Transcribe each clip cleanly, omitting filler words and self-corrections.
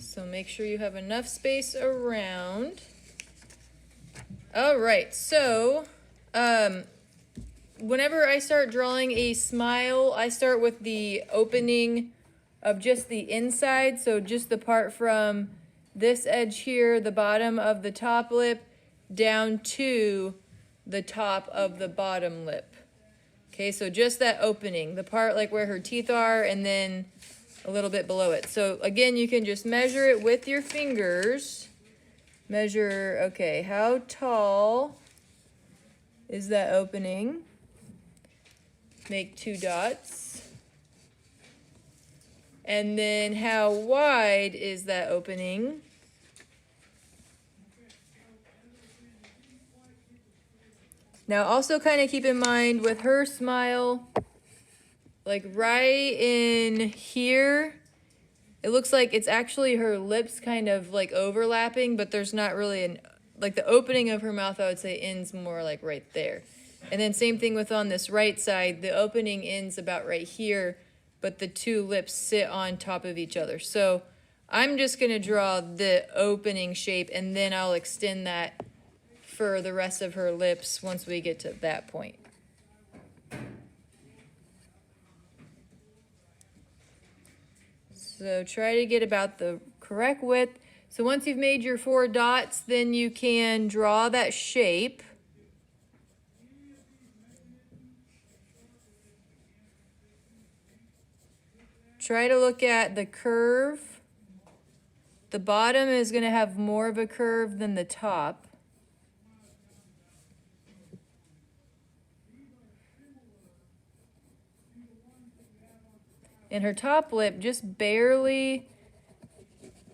So make sure you have enough space around. All right, so whenever I start drawing a smile, I start with the opening of just the inside, so just the part from this edge here, the bottom of the top lip, down to the top of the bottom lip. Okay, so just that opening, the part like where her teeth are, and then a little bit below it. So again, you can just measure it with your fingers. Measure, okay, how tall is that opening? Make 2 dots. And then how wide is that opening? Now also kind of keep in mind with her smile, like right in here, it looks like it's actually her lips kind of like overlapping, but there's not really like the opening of her mouth, I would say, ends more like right there. And then same thing with on this right side, the opening ends about right here, but the 2 lips sit on top of each other. So I'm just going to draw the opening shape, and then I'll extend that for the rest of her lips once we get to that point. So try to get about the correct width. So once you've made your 4 dots, then you can draw that shape. Try to look at the curve. The bottom is going to have more of a curve than the top. And her top lip just barely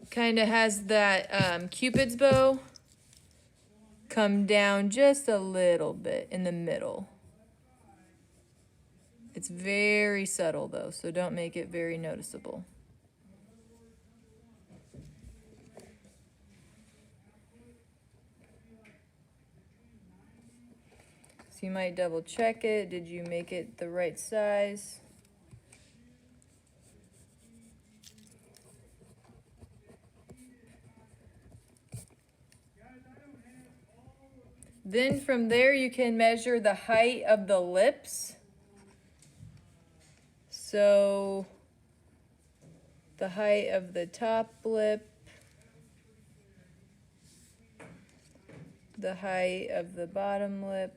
kind of has that Cupid's bow come down just a little bit in the middle. It's very subtle though, so don't make it very noticeable. So you might double check it. Did you make it the right size? Then from there you can measure the height of the lips. So the height of the top lip, the height of the bottom lip,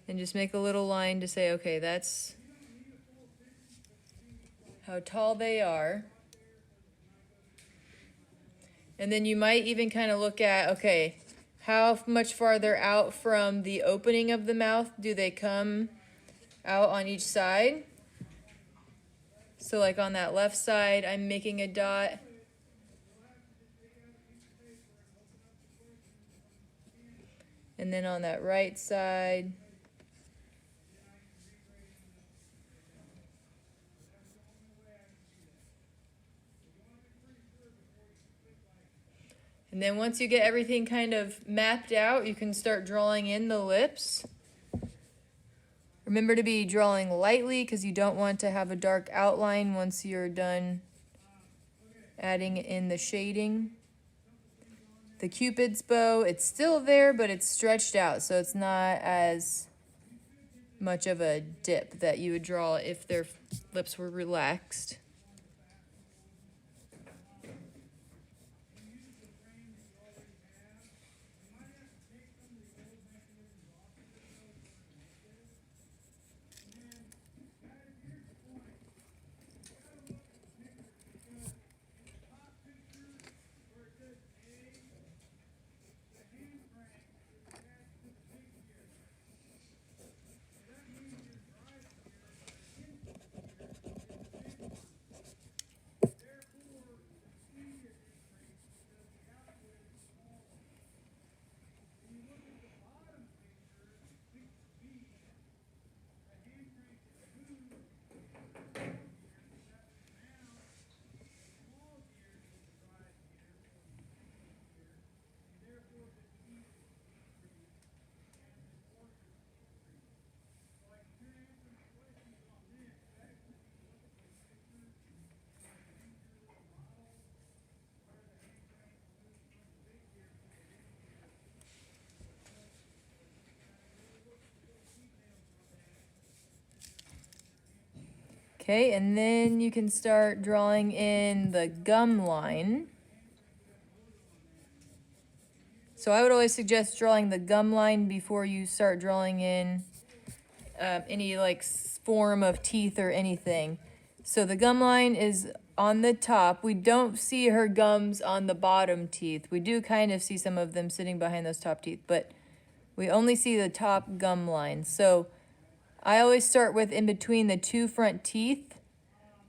and just make a little line to say, okay, that's how tall they are. And then you might even kind of look at, okay, how much farther out from the opening of the mouth do they come out on each side? So like on that left side, I'm making a dot. And then on that right side, and then once you get everything kind of mapped out, you can start drawing in the lips. Remember to be drawing lightly because you don't want to have a dark outline once you're done adding in the shading. The Cupid's bow, it's still there, but it's stretched out, so it's not as much of a dip that you would draw if their lips were relaxed. Okay, and then you can start drawing in the gum line. So I would always suggest drawing the gum line before you start drawing in any like form of teeth or anything. So the gum line is on the top. We don't see her gums on the bottom teeth. We do kind of see some of them sitting behind those top teeth, but we only see the top gum line. So I always start with in between the two front teeth,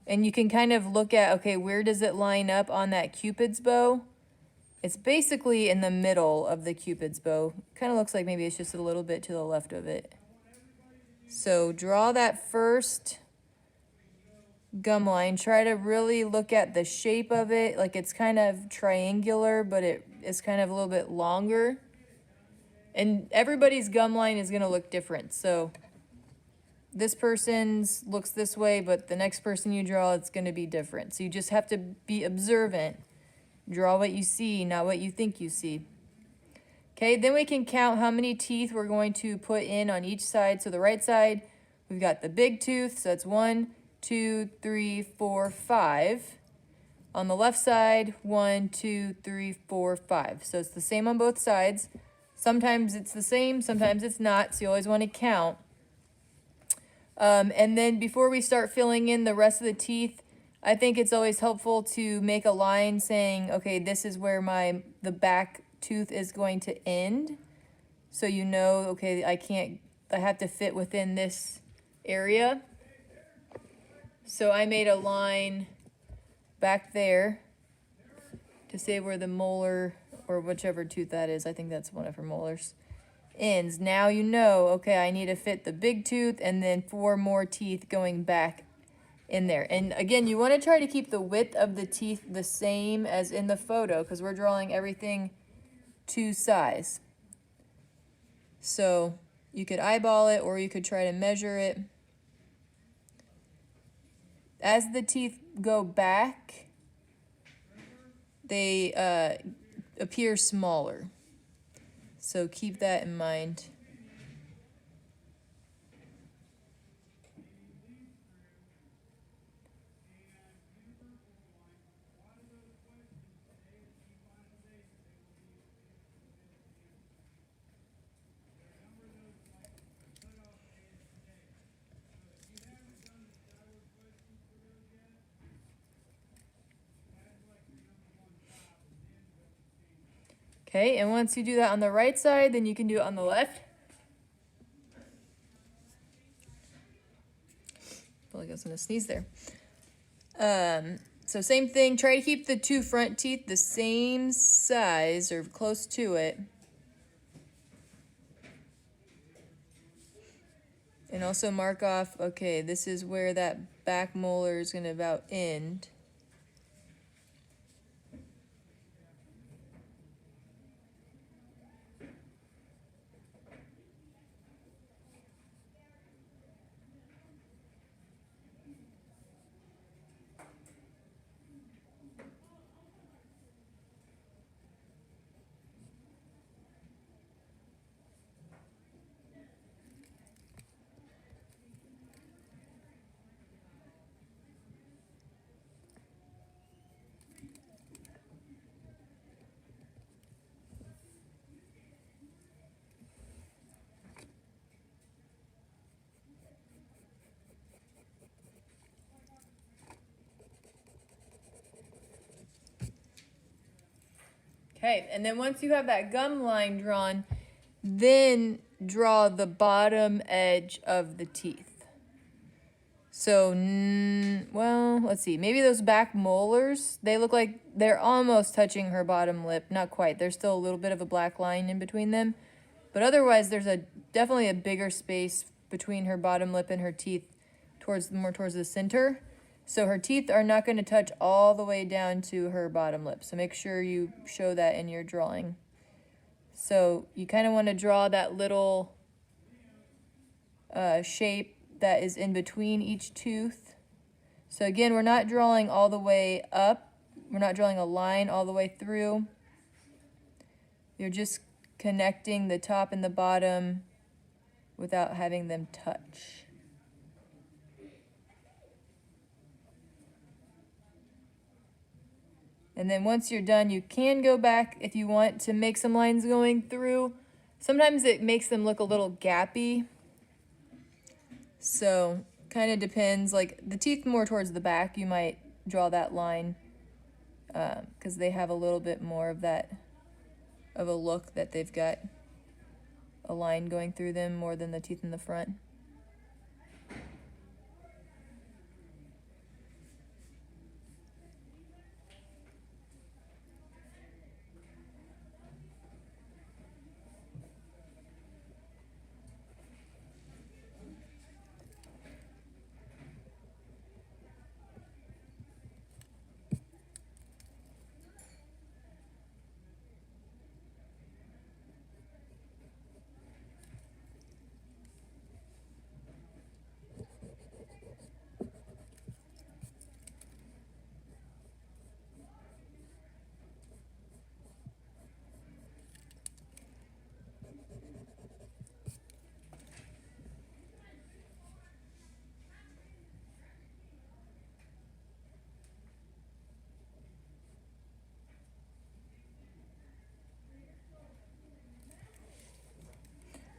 and you can kind of look at, okay, where does it line up on that Cupid's bow? It's basically in the middle of the Cupid's bow. Kind of looks like maybe it's just a little bit to the left of it. So draw that first gum line. Try to really look at the shape of it. Like it's kind of triangular, but it is kind of a little bit longer. And everybody's gum line is going to look different. So this person's looks this way, but the next person you draw, it's going to be different. So you just have to be observant. Draw what you see, not what you think you see. Okay, then we can count how many teeth we're going to put in on each side. So the right side, we've got the big tooth. So that's 1, 2, 3, 4, 5. On the left side, 1, 2, 3, 4, 5. So it's the same on both sides. Sometimes it's the same, sometimes it's not. So you always want to count. And then before we start filling in the rest of the teeth, I think it's always helpful to make a line saying, okay, this is where the back tooth is going to end. So you know, okay, I have to fit within this area. So I made a line back there to say where the molar, or whichever tooth that is, I think that's one of her molars, ends. Now you know, okay, I need to fit the big tooth and then 4 more teeth going back in there. And again, you want to try to keep the width of the teeth the same as in the photo because we're drawing everything to size. So you could eyeball it or you could try to measure it. As the teeth go back, they appear smaller. So keep that in mind. Okay, and once you do that on the right side, then you can do it on the left. I feel like I was gonna sneeze there. So same thing, try to keep the 2 front teeth the same size or close to it. And also mark off, okay, this is where that back molar is gonna about end. Okay, and then once you have that gum line drawn, then draw the bottom edge of the teeth. So, well, let's see. Maybe those back molars, they look like they're almost touching her bottom lip. Not quite. There's still a little bit of a black line in between them. But otherwise, there's definitely a bigger space between her bottom lip and her teeth more towards the center. So her teeth are not going to touch all the way down to her bottom lip. So make sure you show that in your drawing. So you kind of want to draw that little shape that is in between each tooth. So again, we're not drawing all the way up. We're not drawing a line all the way through. You're just connecting the top and the bottom without having them touch. And then once you're done, you can go back if you want to make some lines going through. Sometimes it makes them look a little gappy. So kind of depends, like the teeth more towards the back, you might draw that line because they have a little bit more of that, of a look that they've got a line going through them more than the teeth in the front.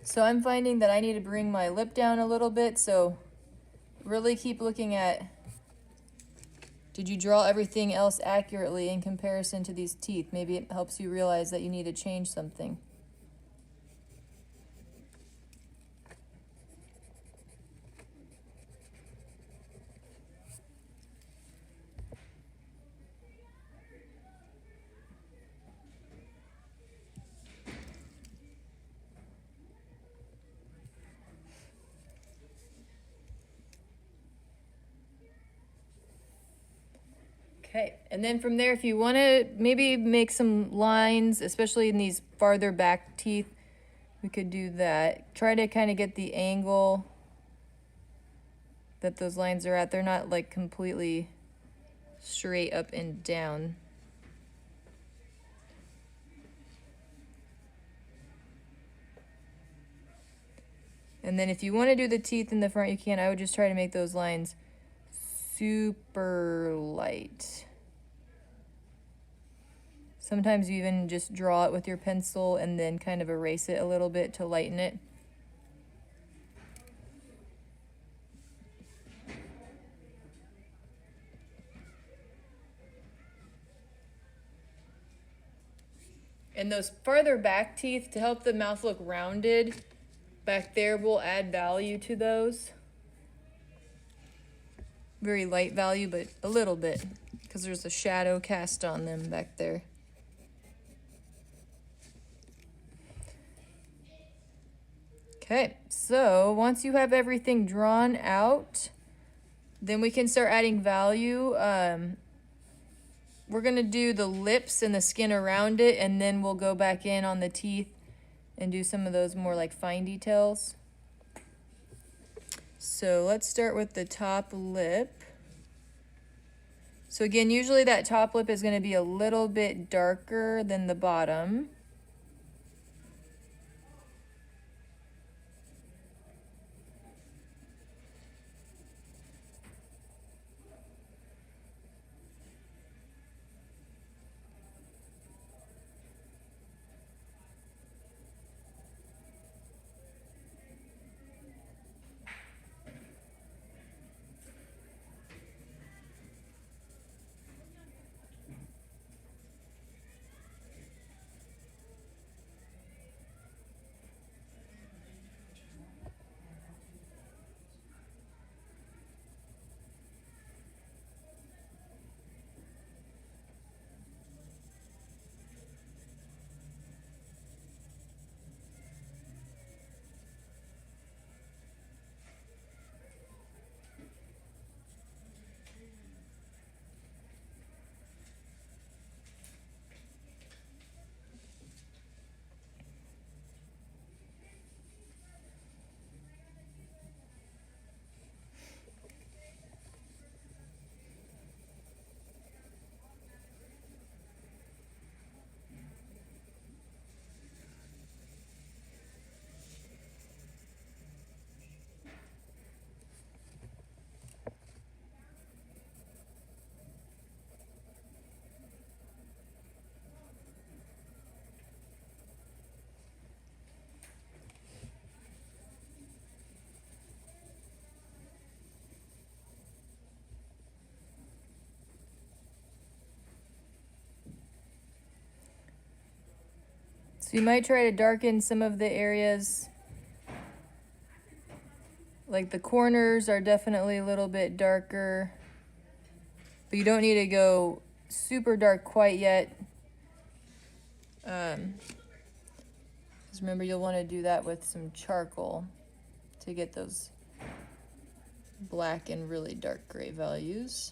So I'm finding that I need to bring my lip down a little bit, so really keep looking at, did you draw everything else accurately in comparison to these teeth? Maybe it helps you realize that you need to change something. Okay, and then from there, if you want to maybe make some lines, especially in these farther back teeth, we could do that. Try to kind of get the angle that those lines are at. They're not like completely straight up and down. And then if you want to do the teeth in the front, you can. I would just try to make those lines super light. Sometimes you even just draw it with your pencil and then kind of erase it a little bit to lighten it. And those farther back teeth, to help the mouth look rounded, back there will add value to those. Very light value, but a little bit, because there's a shadow cast on them back there. Okay, so once you have everything drawn out, then we can start adding value. We're gonna do the lips and the skin around it, and then we'll go back in on the teeth and do some of those more like fine details. So let's start with the top lip. So again, usually that top lip is going to be a little bit darker than the bottom. So you might try to darken some of the areas. Like the corners are definitely a little bit darker, but you don't need to go super dark quite yet. Because remember, you'll want to do that with some charcoal to get those black and really dark gray values.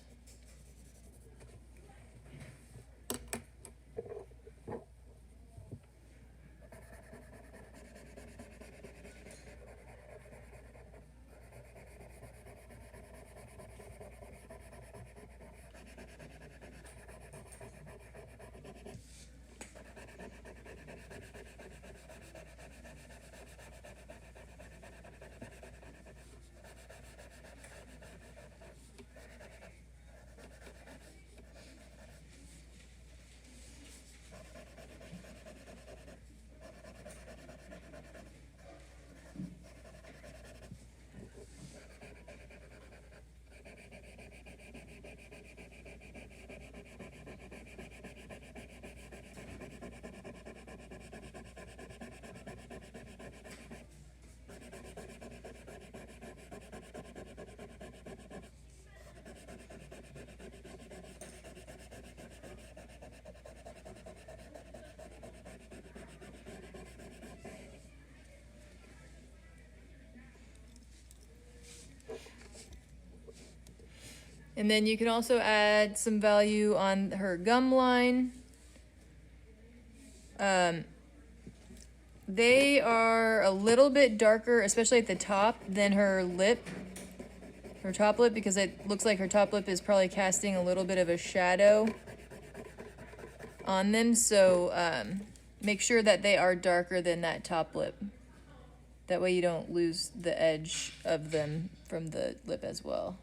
And then you can also add some value on her gum line. They are a little bit darker, especially at the top, than her lip, her top lip, because it looks like her top lip is probably casting a little bit of a shadow on them. So make sure that they are darker than that top lip. That way you don't lose the edge of them from the lip as well.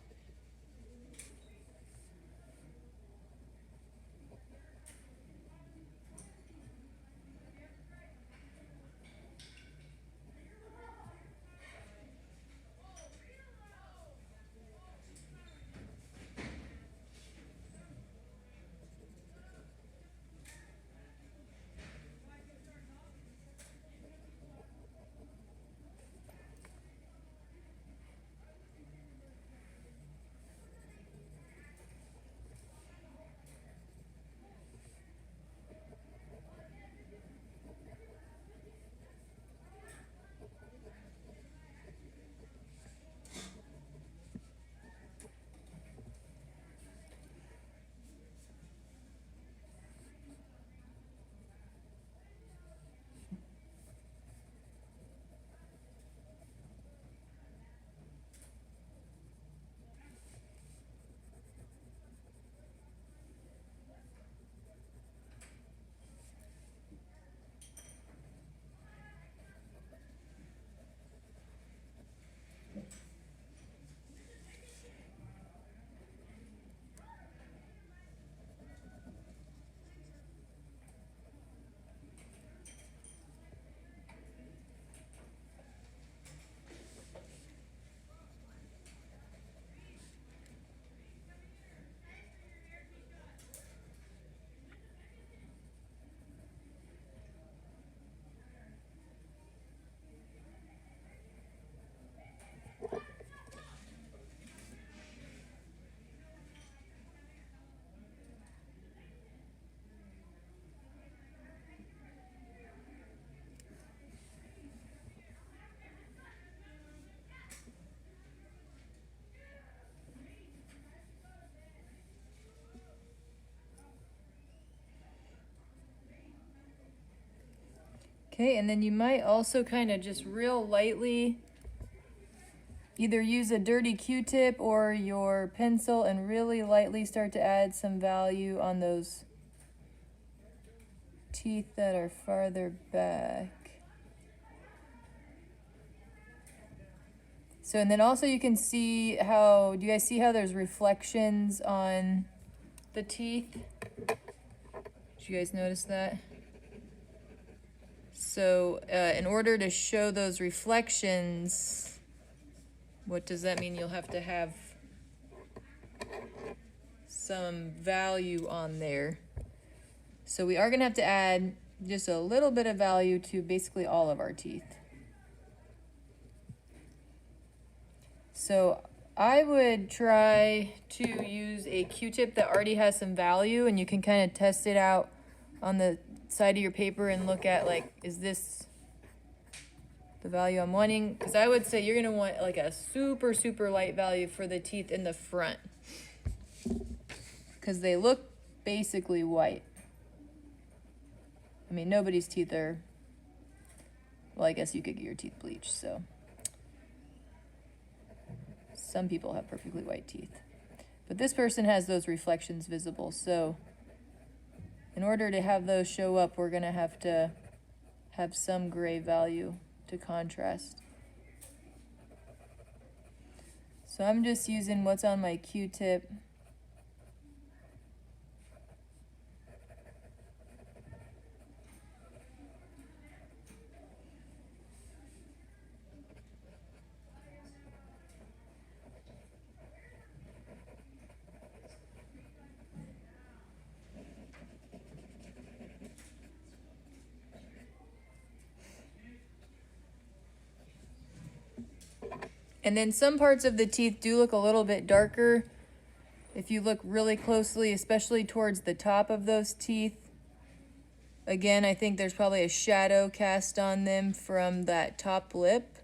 Okay, and then you might also kind of just real lightly either use a dirty Q-tip or your pencil and really lightly start to add some value on those teeth that are farther back. So, and then also you can see how, do you guys see how there's reflections on the teeth? Did you guys notice that? So in order to show those reflections, what does that mean? You'll have to have some value on there. So we are going to have to add just a little bit of value to basically all of our teeth. So I would try to use a Q-tip that already has some value, and you can kind of test it out on the side of your paper and look at, like, is this the value I'm wanting? Because I would say you're going to want like a super, super light value for the teeth in the front, because they look basically white. I mean, nobody's teeth are, well, I guess you could get your teeth bleached, so some people have perfectly white teeth. But this person has those reflections visible, so in order to have those show up, we're going to have some gray value to contrast. So I'm just using what's on my Q-tip. And then some parts of the teeth do look a little bit darker. If you look really closely, especially towards the top of those teeth, again, I think there's probably a shadow cast on them from that top lip.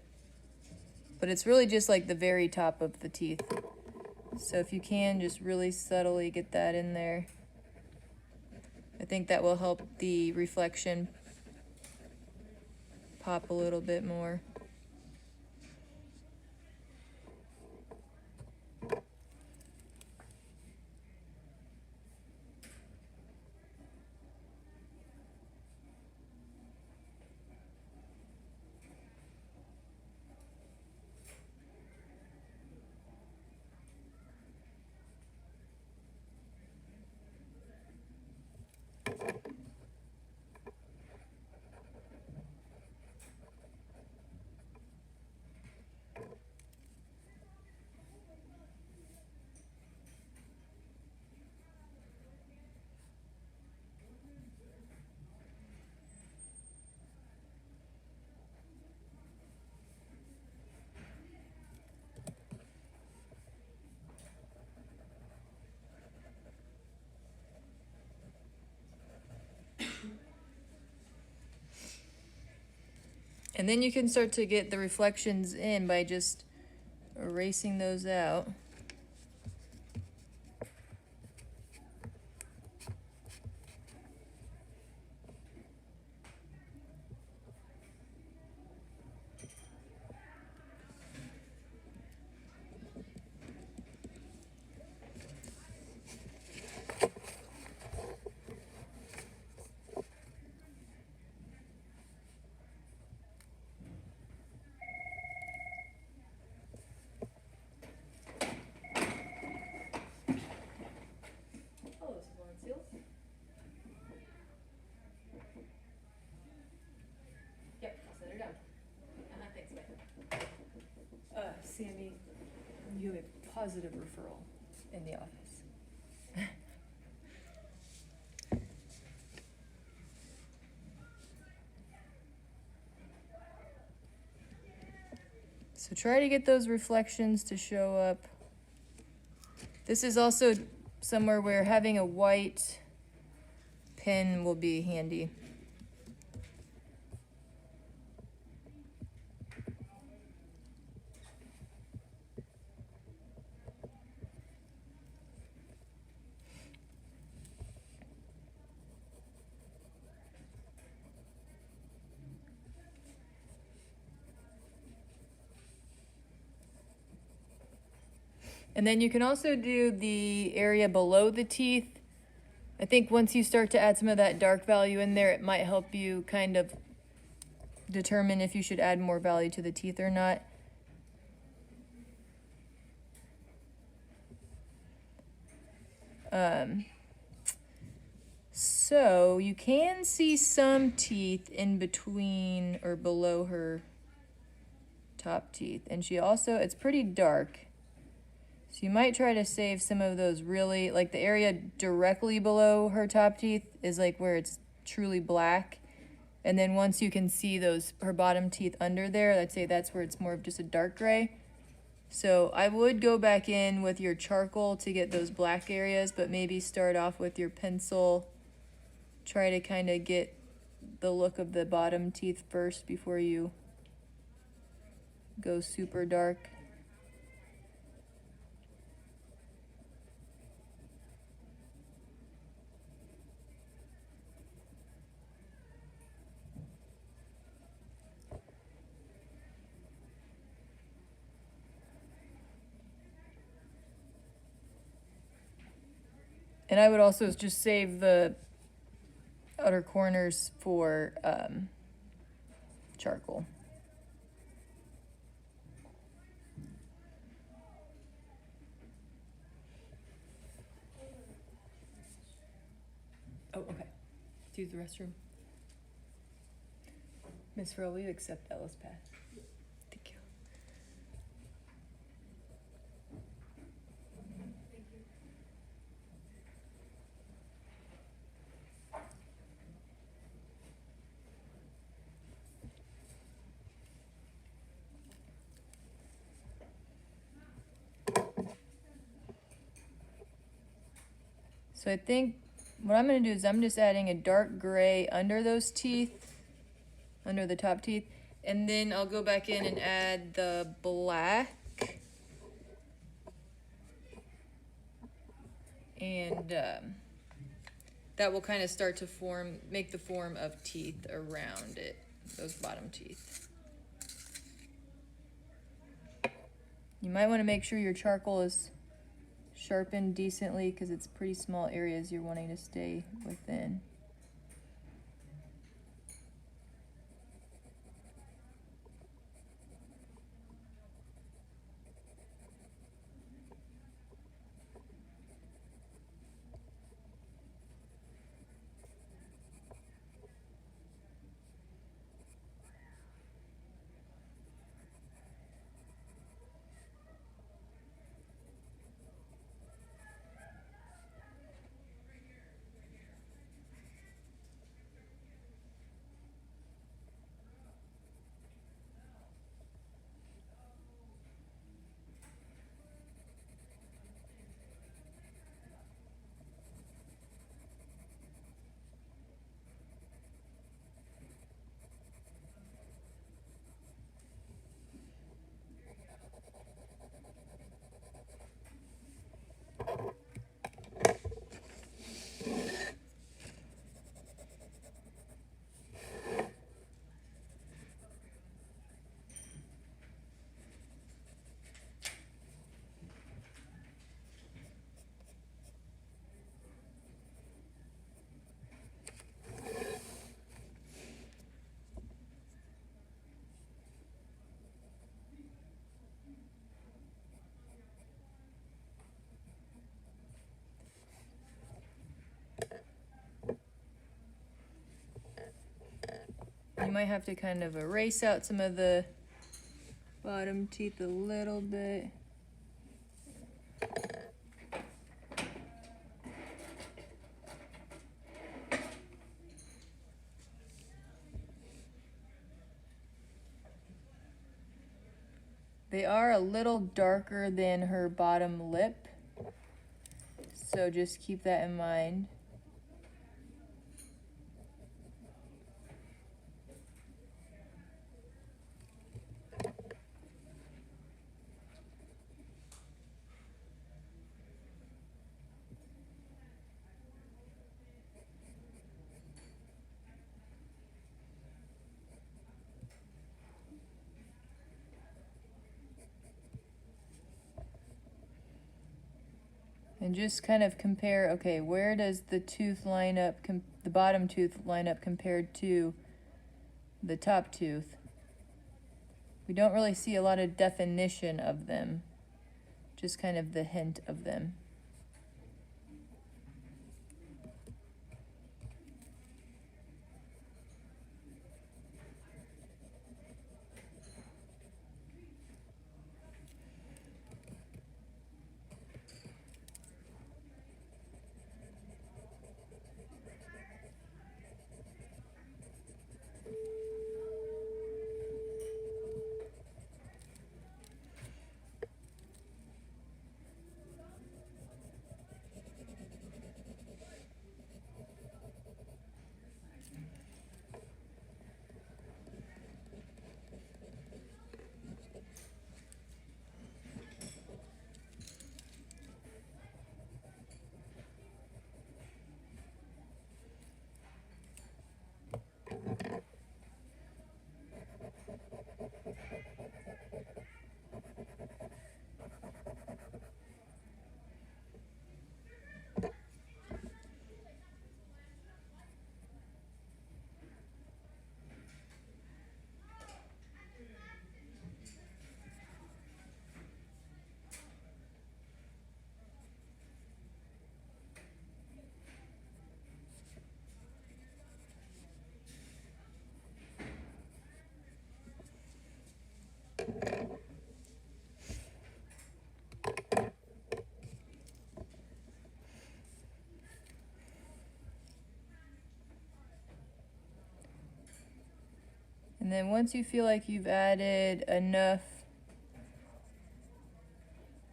But it's really just like the very top of the teeth. So if you can, just really subtly get that in there. I think that will help the reflection pop a little bit more. And then you can start to get the reflections in by just erasing those out. Sammy, you have a positive referral in the office. So try to get those reflections to show up. This is also somewhere where having a white pen will be handy. And then you can also do the area below the teeth. I think once you start to add some of that dark value in there, it might help you kind of determine if you should add more value to the teeth or not. So you can see some teeth in between or below her top teeth. And she also, it's pretty dark. So you might try to save some of those really, like the area directly below her top teeth is like where it's truly black. And then once you can see her bottom teeth under there, I'd say that's where it's more of just a dark gray. So I would go back in with your charcoal to get those black areas, but maybe start off with your pencil. Try to kind of get the look of the bottom teeth first before you go super dark. And I would also just save the outer corners for charcoal. Oh, okay. To use the restroom. Miss Farrell, will you accept Ella's pass? Thank you. So I think what I'm going to do is I'm just adding a dark gray under those teeth, under the top teeth, and then I'll go back in and add the black. And that will kind of start to make the form of teeth around it, those bottom teeth. You might want to make sure your charcoal is sharpened decently because it's pretty small areas you're wanting to stay within. You might have to kind of erase out some of the bottom teeth a little bit. They are a little darker than her bottom lip, so just keep that in mind. And just kind of compare, okay, where does the tooth line up, the bottom tooth line up compared to the top tooth? We don't really see a lot of definition of them, just kind of the hint of them. then once you feel like you've added enough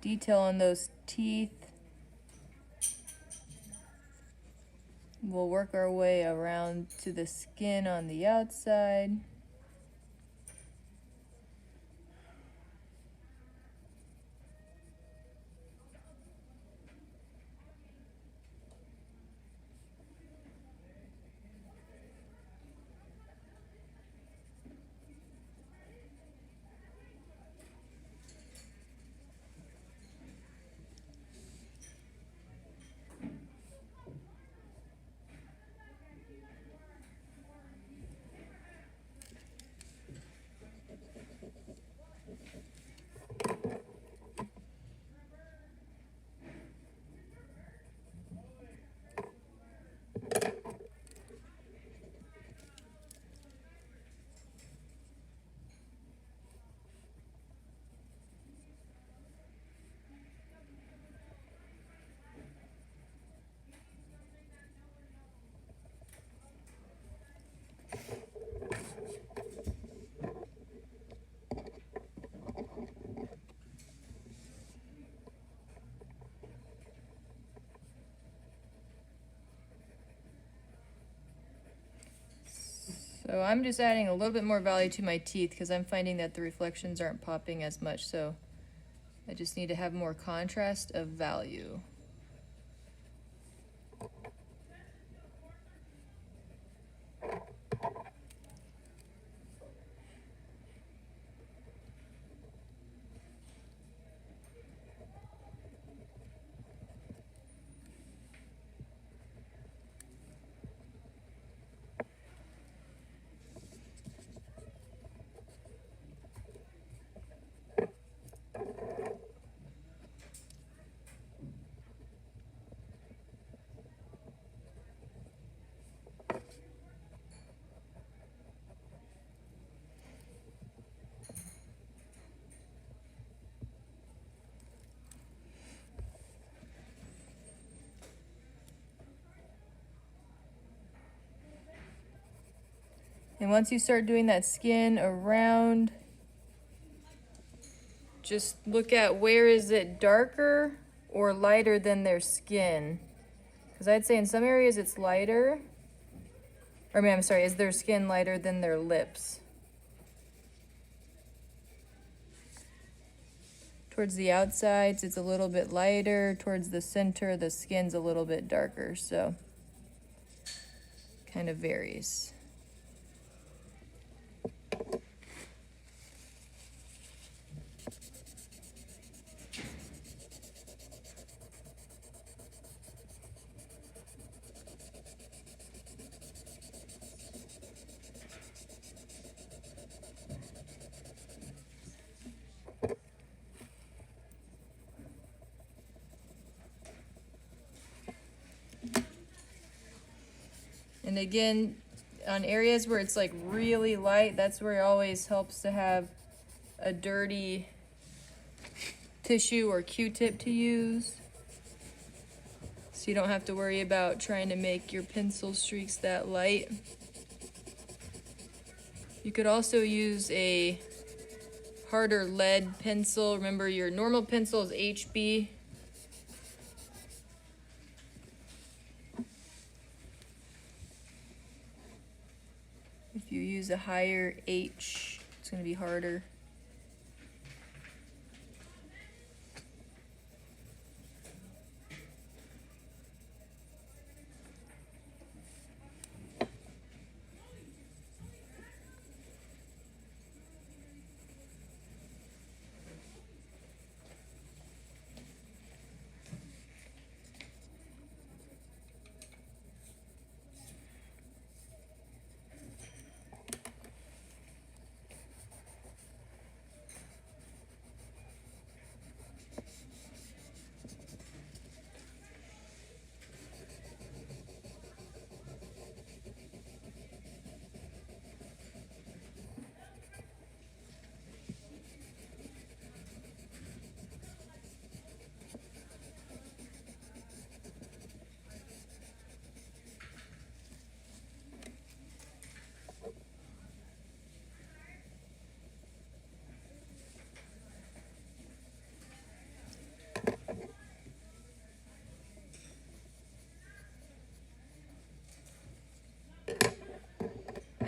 detail on those teeth, we'll work our way around to the skin on the outside. So I'm just adding a little bit more value to my teeth because I'm finding that the reflections aren't popping as much, so I just need to have more contrast of value. And once you start doing that skin around, just look at where is it darker or lighter than their skin. Because I'd say in some areas it's lighter. Or I mean, I'm sorry, is their skin lighter than their lips? Towards the outsides, it's a little bit lighter. Towards the center, the skin's a little bit darker. So, kind of varies. And again, on areas where it's like really light, that's where it always helps to have a dirty tissue or Q-tip to use. So you don't have to worry about trying to make your pencil streaks that light. You could also use a harder lead pencil. Remember, your normal pencil is HB. If you use a higher H, it's going to be harder.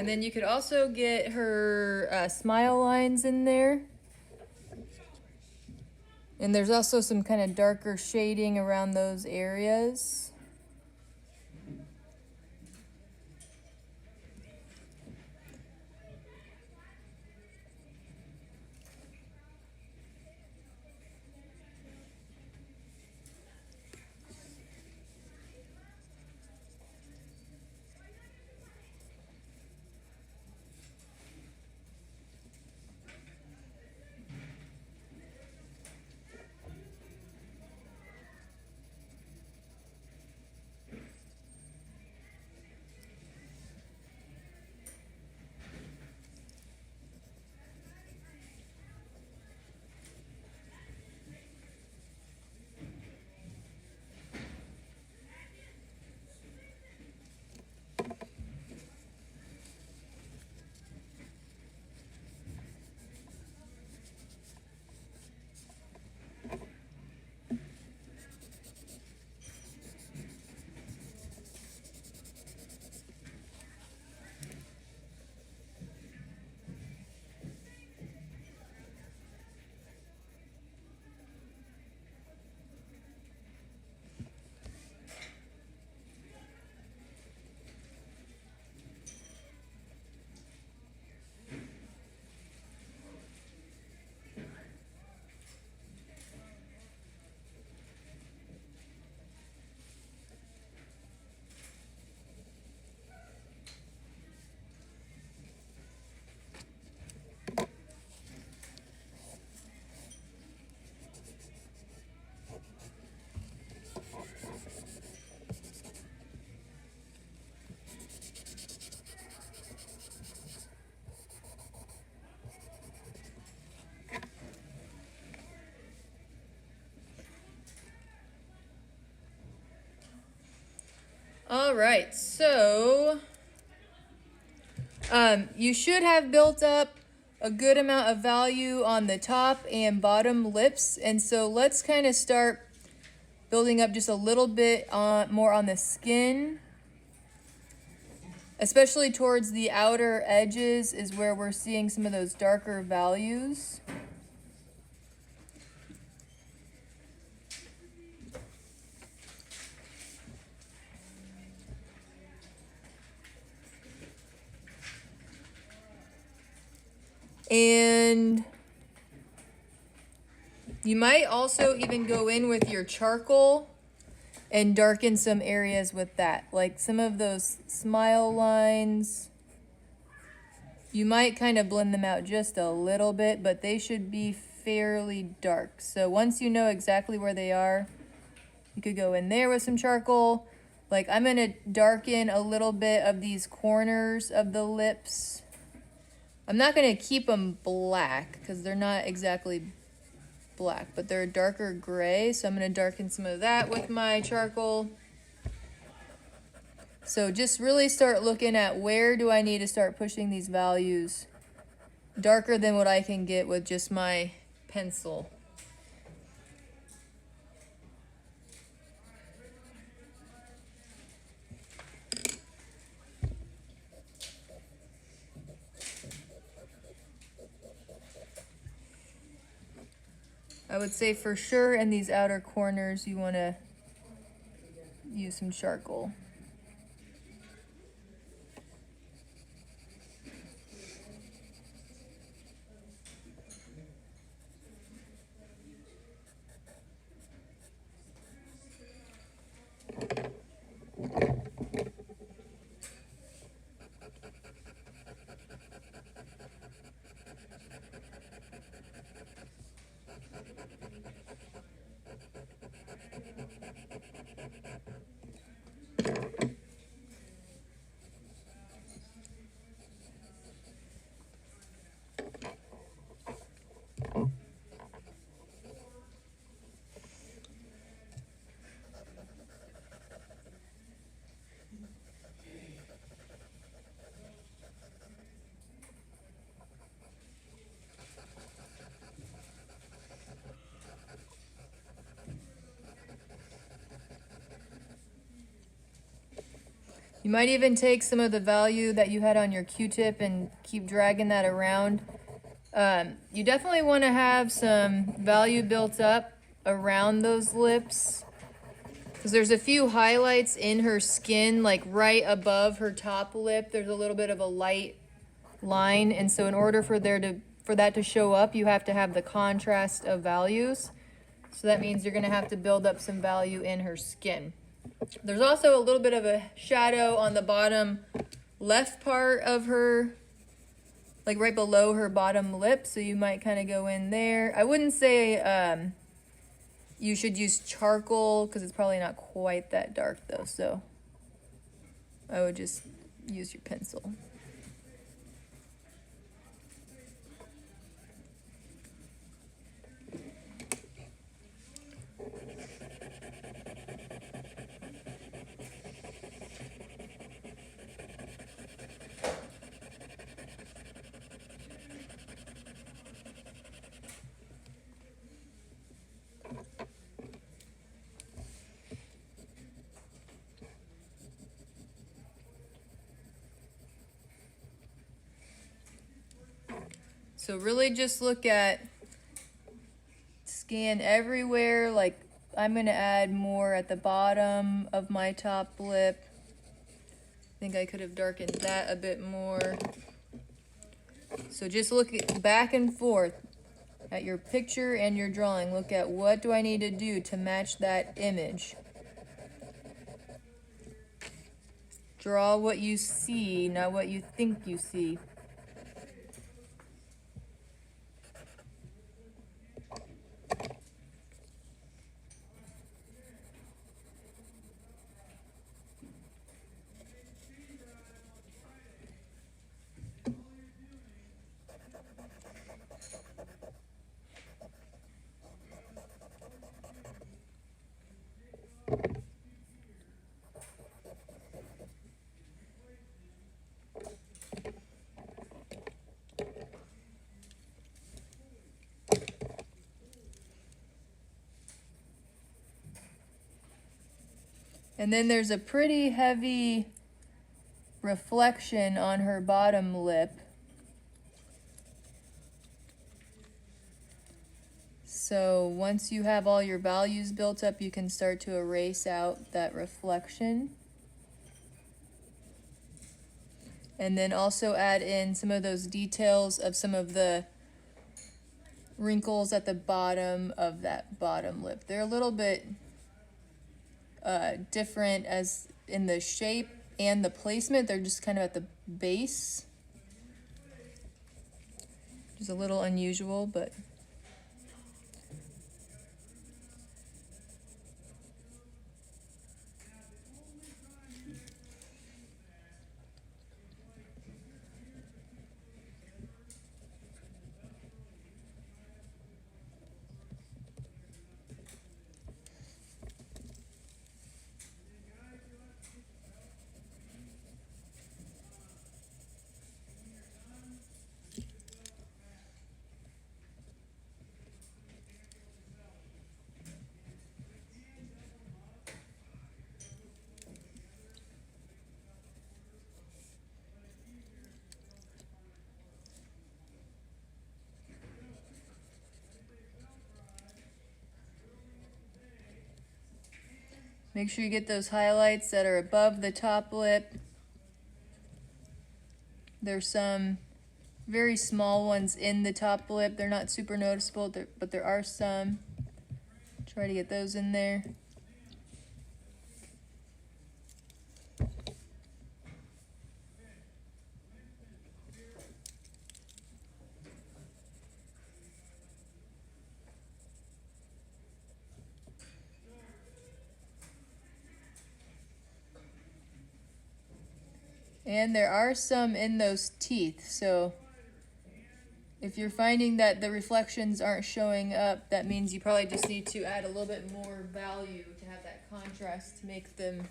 And then you could also get her smile lines in there. And there's also some kind of darker shading around those areas. All right, so you should have built up a good amount of value on the top and bottom lips. And so let's kind of start building up just a little bit more on the skin. Especially towards the outer edges is where we're seeing some of those darker values. And you might also even go in with your charcoal and darken some areas with that. Like some of those smile lines, you might kind of blend them out just a little bit, but they should be fairly dark. So once you know exactly where they are, you could go in there with some charcoal. Like I'm gonna darken a little bit of these corners of the lips. I'm not gonna keep them black because they're not exactly black, but they're a darker gray. So I'm gonna darken some of that with my charcoal. So just really start looking at where do I need to start pushing these values darker than what I can get with just my pencil. I would say for sure in these outer corners you want to use some charcoal. You might even take some of the value that you had on your Q-tip and keep dragging that around. You definitely want to have some value built up around those lips, because there's a few highlights in her skin, like right above her top lip. There's a little bit of a light line, and so in order for that to show up, you have to have the contrast of values. So that means you're going to have to build up some value in her skin. There's also a little bit of a shadow on the bottom left part of her, like right below her bottom lip, so you might kind of go in there. I wouldn't say you should use charcoal because it's probably not quite that dark though, so I would just use your pencil. So really just look at, scan everywhere. Like I'm gonna add more at the bottom of my top lip. I think I could have darkened that a bit more. So just look back and forth at your picture and your drawing. Look at what do I need to do to match that image. Draw what you see, not what you think you see. And then there's a pretty heavy reflection on her bottom lip. So once you have all your values built up, you can start to erase out that reflection. And then also add in some of those details of some of the wrinkles at the bottom of that bottom lip. They're a little bit different as in the shape and the placement. They're just kind of at the base, which is a little unusual, but make sure you get those highlights that are above the top lip. There's some very small ones in the top lip. They're not super noticeable, but there are some. Try to get those in there. And there are some in those teeth, so if you're finding that the reflections aren't showing up, that means you probably just need to add a little bit more value to have that contrast to make them